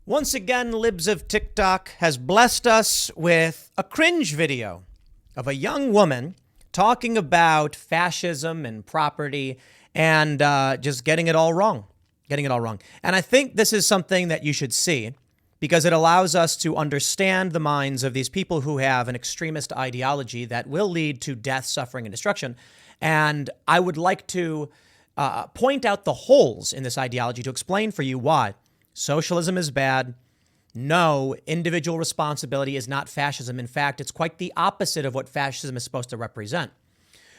Once again, Libs of TikTok has blessed us with a cringe video of a young woman talking about fascism and property and just getting it all wrong. And I think this is something that you should see because it allows us to understand the minds of these people who have an extremist ideology that will lead to death, suffering, and destruction. And I would like to point out the holes in this ideology to explain for you why. Socialism is bad. No, individual responsibility is not fascism. In fact, it's quite the opposite of what fascism is supposed to represent.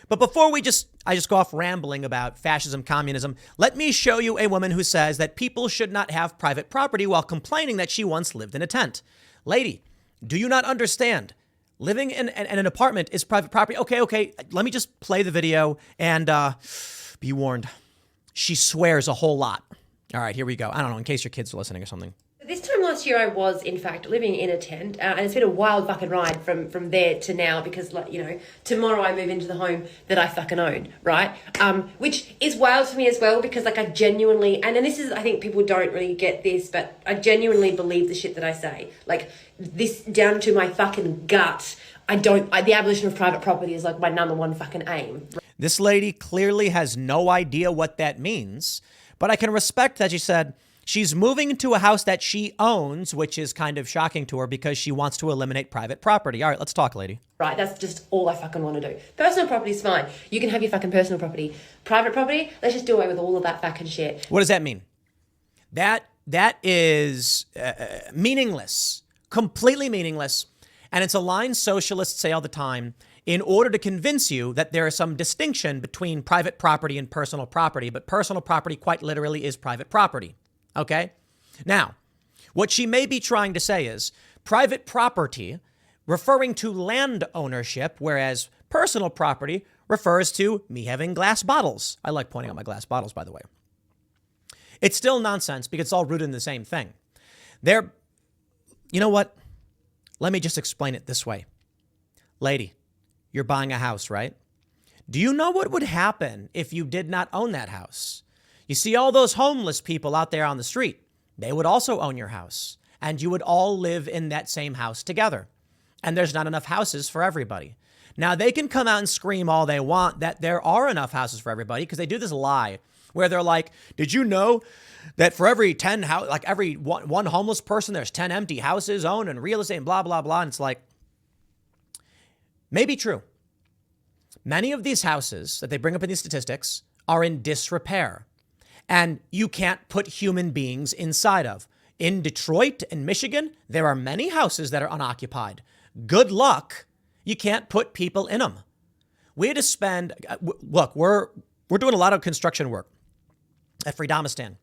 But before I just go off rambling about fascism, communism, let me show you a woman who says that people should not have private property while complaining that she once lived in a tent. Lady, do you not understand? Living in an apartment is private property. Okay. Let me just play the video and be warned. She swears a whole lot. All right, here we go. I don't know, in case your kids are listening or something. This time last year, I was, in fact, living in a tent, and it's been a wild fucking ride from there to now because, like, you know, tomorrow I move into the home that I fucking own, right? Which is wild for me as well because, like, I genuinely, and this is, I think people don't really get this, but I genuinely believe the shit that I say. Like, this down to my fucking gut. The abolition of private property is, like, my number one fucking aim. This lady clearly has no idea what that means, but I can respect that she said she's moving into a house that she owns, which is kind of shocking to her because she wants to eliminate private property. All right, let's talk, lady. Right, that's just all I fucking want to do. Personal property is fine. You can have your fucking personal property. Private property, let's just do away with all of that fucking shit. What does that mean? That is meaningless, completely meaningless. And it's a line socialists say all the time in order to convince you that there is some distinction between private property and personal property. But personal property quite literally is private property. Okay? Now, what she may be trying to say is private property referring to land ownership, whereas personal property refers to me having glass bottles. I like pointing out my glass bottles, by the way. It's still nonsense because it's all rooted in the same thing. You know what? Let me just explain it this way. Lady, you're buying a house, right? Do you know what would happen if you did not own that house? You see all those homeless people out there on the street. They would also own your house, and you would all live in that same house together. And there's not enough houses for everybody. Now, they can come out and scream all they want that there are enough houses for everybody because they do this lie where they're like, did you know that for every 10 house, like every one homeless person, there's 10 empty houses owned and real estate and blah, blah, blah. And it's like, maybe true. Many of these houses that they bring up in these statistics are in disrepair. And you can't put human beings inside of. In Detroit and Michigan, there are many houses that are unoccupied. Good luck. You can't put people in them. We had to spend, look, we're doing a lot of construction work at Freedomistan.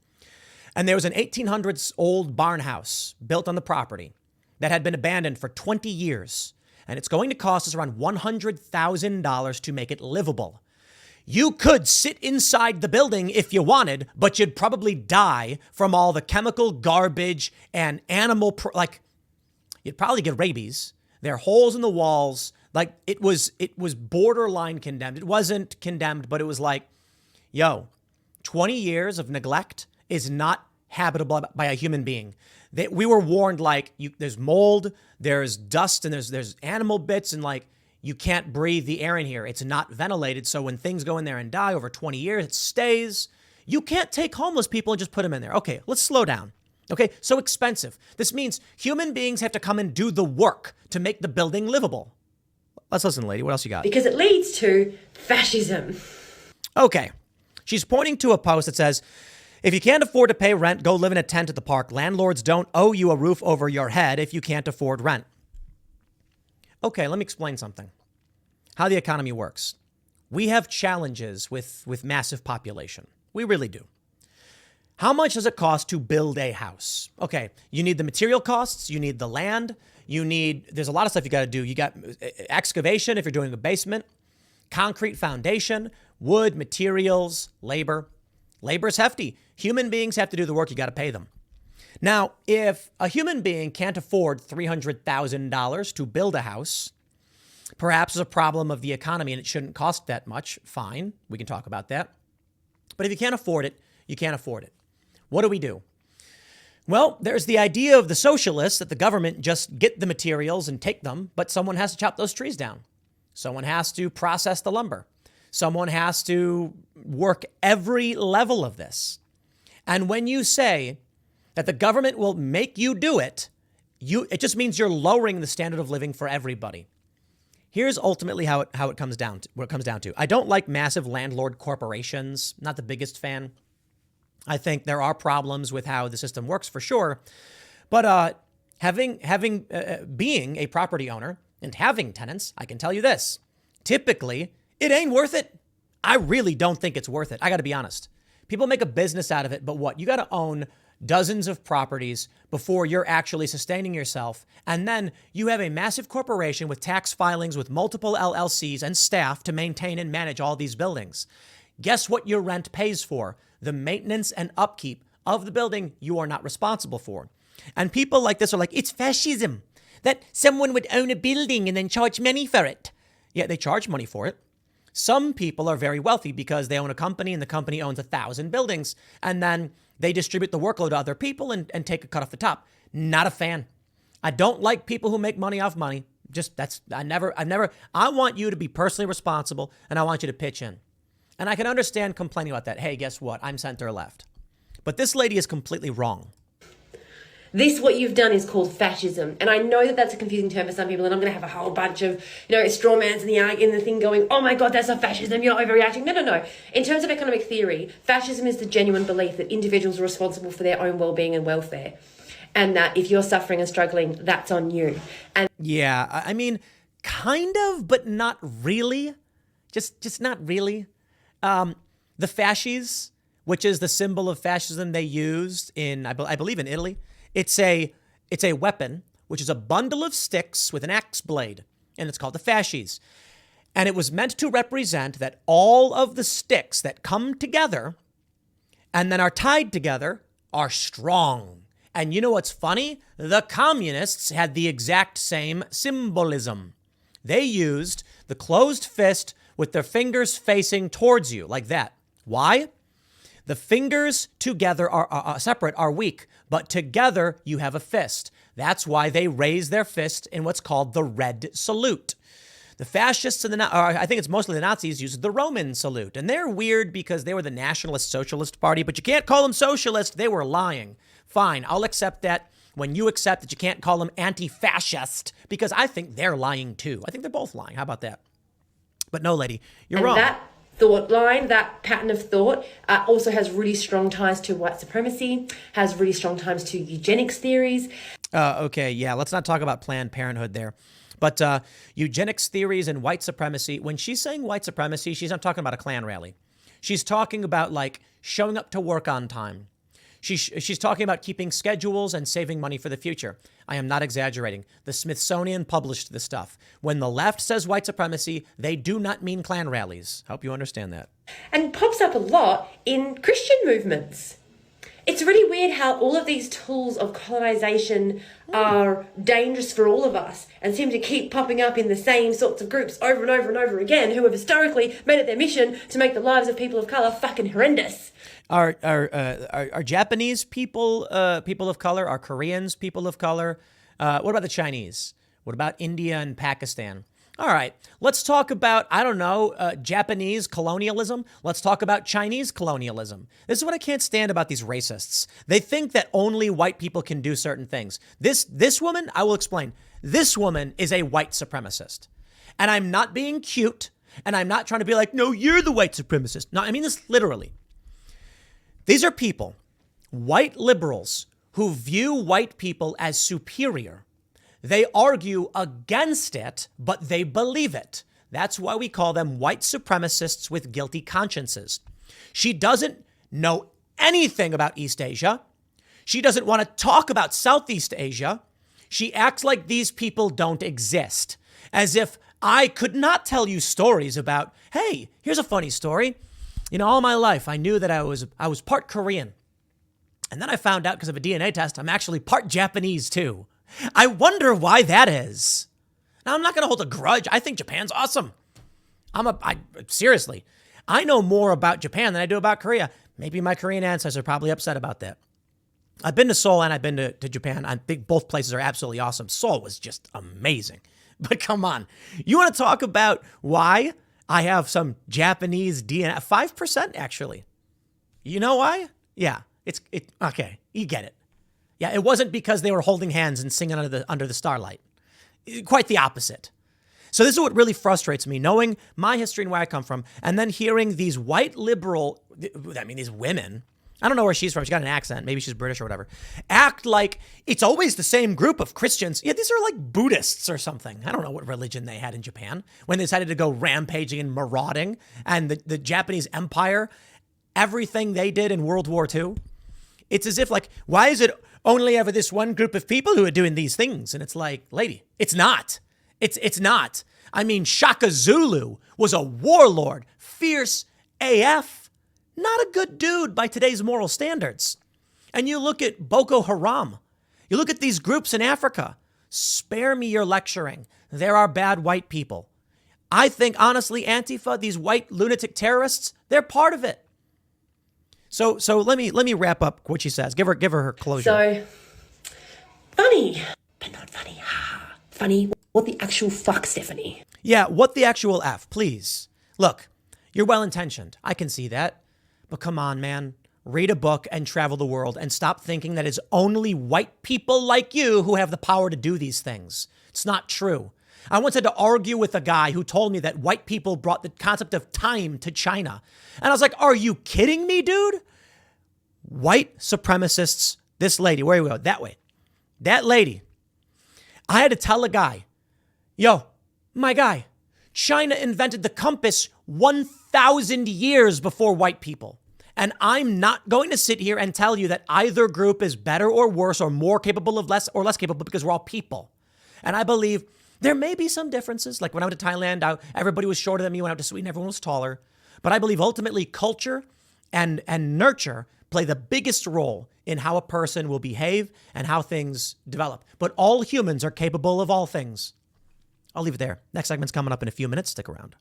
And there was an 1800s old barn house built on the property that had been abandoned for 20 years. And it's going to cost us around $100,000 to make it livable. You could sit inside the building if you wanted, but you'd probably die from all the chemical garbage and animal, you'd probably get rabies. There are holes in the walls. Like it was borderline condemned. It wasn't condemned, but it was like, 20 years of neglect is not habitable by a human being. We were warned, there's mold, there's dust, and there's animal bits, and you can't breathe the air in here. It's not ventilated. So when things go in there and die over 20 years, it stays. You can't take homeless people and just put them in there. Okay, let's slow down. Okay, so expensive. This means human beings have to come and do the work to make the building livable. Let's listen, lady. What else you got? Because it leads to fascism. Okay. She's pointing to a post that says, if you can't afford to pay rent, go live in a tent at the park. Landlords don't owe you a roof over your head if you can't afford rent. Okay, let me explain something. How the economy works. We have challenges with massive population. We really do. How much does it cost to build a house? Okay, you need the material costs, you need the land, there's a lot of stuff you got to do. You got excavation if you're doing a basement, concrete foundation, wood, materials, labor. Labor's hefty. Human beings have to do the work, you got to pay them. Now, if a human being can't afford $300,000 to build a house, perhaps it's a problem of the economy and it shouldn't cost that much. Fine, we can talk about that. But if you can't afford it, you can't afford it. What do? Well, there's the idea of the socialists that the government just get the materials and take them, but someone has to chop those trees down. Someone has to process the lumber. Someone has to work every level of this. And when you say that the government will make you do it, it just means you're lowering the standard of living for everybody. Here's ultimately how it comes down to what it comes down to. I don't like massive landlord corporations. Not the biggest fan. I think there are problems with how the system works for sure. But being a property owner and having tenants, I can tell you this. Typically, it ain't worth it. I really don't think it's worth it. I got to be honest. People make a business out of it, but what? You got to own dozens of properties before you're actually sustaining yourself. And then you have a massive corporation with tax filings with multiple LLCs and staff to maintain and manage all these buildings. Guess what your rent pays for? The maintenance and upkeep of the building you are not responsible for. And people like this are like, it's fascism that someone would own a building and then charge money for it. Yeah, they charge money for it. Some people are very wealthy because they own a company and the company owns 1,000 buildings. And then they distribute the workload to other people and take a cut off the top. Not a fan. I don't like people who make money off money. I want you to be personally responsible and I want you to pitch in. And I can understand complaining about that. Hey, guess what? I'm center left. But this lady is completely wrong. This, what you've done, is called fascism. And I know that that's a confusing term for some people, and I'm going to have a whole bunch of, straw mans in the thing going, oh my God, that's not fascism, you're overreacting. No. In terms of economic theory, fascism is the genuine belief that individuals are responsible for their own well-being and welfare. And that if you're suffering and struggling, that's on you. And yeah, I mean, kind of, but not really. Just not really. The fasces, which is the symbol of fascism they used in, I believe in Italy. It's a weapon, which is a bundle of sticks with an axe blade, and it's called the fasces. And it was meant to represent that all of the sticks that come together and then are tied together are strong. And you know what's funny? The communists had the exact same symbolism. They used the closed fist with their fingers facing towards you, like that. Why? The fingers together are separate are weak, but together you have a fist. That's why they raise their fist in what's called the red salute. The fascists and I think it's mostly the Nazis used the Roman salute. And they're weird because they were the Nationalist Socialist Party, but you can't call them socialist. They were lying. Fine, I'll accept that when you accept that you can't call them anti-fascist because I think they're lying too. I think they're both lying. How about that? But no, lady, you're wrong. That thought line, that pattern of thought also has really strong ties to white supremacy, has really strong ties to eugenics theories. Okay, yeah, let's not talk about Planned Parenthood there. But eugenics theories and white supremacy, when she's saying white supremacy, she's not talking about a Klan rally. She's talking about like showing up to work on time. She's talking about keeping schedules and saving money for the future. I am not exaggerating. The Smithsonian published this stuff. When the left says white supremacy, they do not mean Klan rallies. Hope you understand that. And pops up a lot in Christian movements. It's really weird how all of these tools of colonization are dangerous for all of us and seem to keep popping up in the same sorts of groups over and over and over again who have historically made it their mission to make the lives of people of color fucking horrendous. Are Japanese people people of color? Are Koreans people of color? What about the Chinese? What about India and Pakistan? All right, let's talk about, I don't know, Japanese colonialism. Let's talk about Chinese colonialism. This is what I can't stand about these racists. They think that only white people can do certain things. This woman, I will explain. This woman is a white supremacist. And I'm not being cute, and I'm not trying to be like, no, you're the white supremacist. No, I mean this literally. These are people, white liberals, who view white people as superior. They argue against it, but they believe it. That's why we call them white supremacists with guilty consciences. She doesn't know anything about East Asia. She doesn't want to talk about Southeast Asia. She acts like these people don't exist, as if I could not tell you stories about, hey, here's a funny story. All my life, I knew that I was part Korean. And then I found out because of a DNA test, I'm actually part Japanese too. I wonder why that is. Now, I'm not going to hold a grudge. I think Japan's awesome. Seriously, I know more about Japan than I do about Korea. Maybe my Korean ancestors are probably upset about that. I've been to Seoul and I've been to Japan. I think both places are absolutely awesome. Seoul was just amazing. But come on. You want to talk about why I have some Japanese DNA? 5% actually. You know why? Yeah. Okay. You get it. Yeah, it wasn't because they were holding hands and singing under the starlight. Quite the opposite. So this is what really frustrates me, knowing my history and where I come from, and then hearing these white liberal, these women, I don't know where she's from, she got an accent, maybe she's British or whatever, act like it's always the same group of Christians. Yeah, these are like Buddhists or something. I don't know what religion they had in Japan when they decided to go rampaging and marauding, and the Japanese Empire, everything they did in World War II. It's as if like, why is it only ever this one group of people who are doing these things? And it's like, lady, it's not. It's not. I mean, Shaka Zulu was a warlord, fierce AF, not a good dude by today's moral standards. And you look at Boko Haram. You look at these groups in Africa. Spare me your lecturing. There are bad white people. I think, honestly, Antifa, these white lunatic terrorists, they're part of it. So let me wrap up what she says. Give her closure. So funny, but not funny. Ha. Funny. What the actual fuck, Stephanie? Yeah, what the actual F, please. Look, you're well-intentioned. I can see that. But come on, man. Read a book and travel the world and stop thinking that it's only white people like you who have the power to do these things. It's not true. I once had to argue with a guy who told me that white people brought the concept of time to China. And I was like, are you kidding me, dude? White supremacists, this lady, where do we go? That way. That lady. I had to tell a guy, yo, my guy, China invented the compass 1,000 years before white people. And I'm not going to sit here and tell you that either group is better or worse or more capable of less or less capable because we're all people. And I believe there may be some differences. Like when I went to Thailand, everybody was shorter than me. When I went to Sweden, everyone was taller. But I believe ultimately culture and nurture play the biggest role in how a person will behave and how things develop. But all humans are capable of all things. I'll leave it there. Next segment's coming up in a few minutes. Stick around.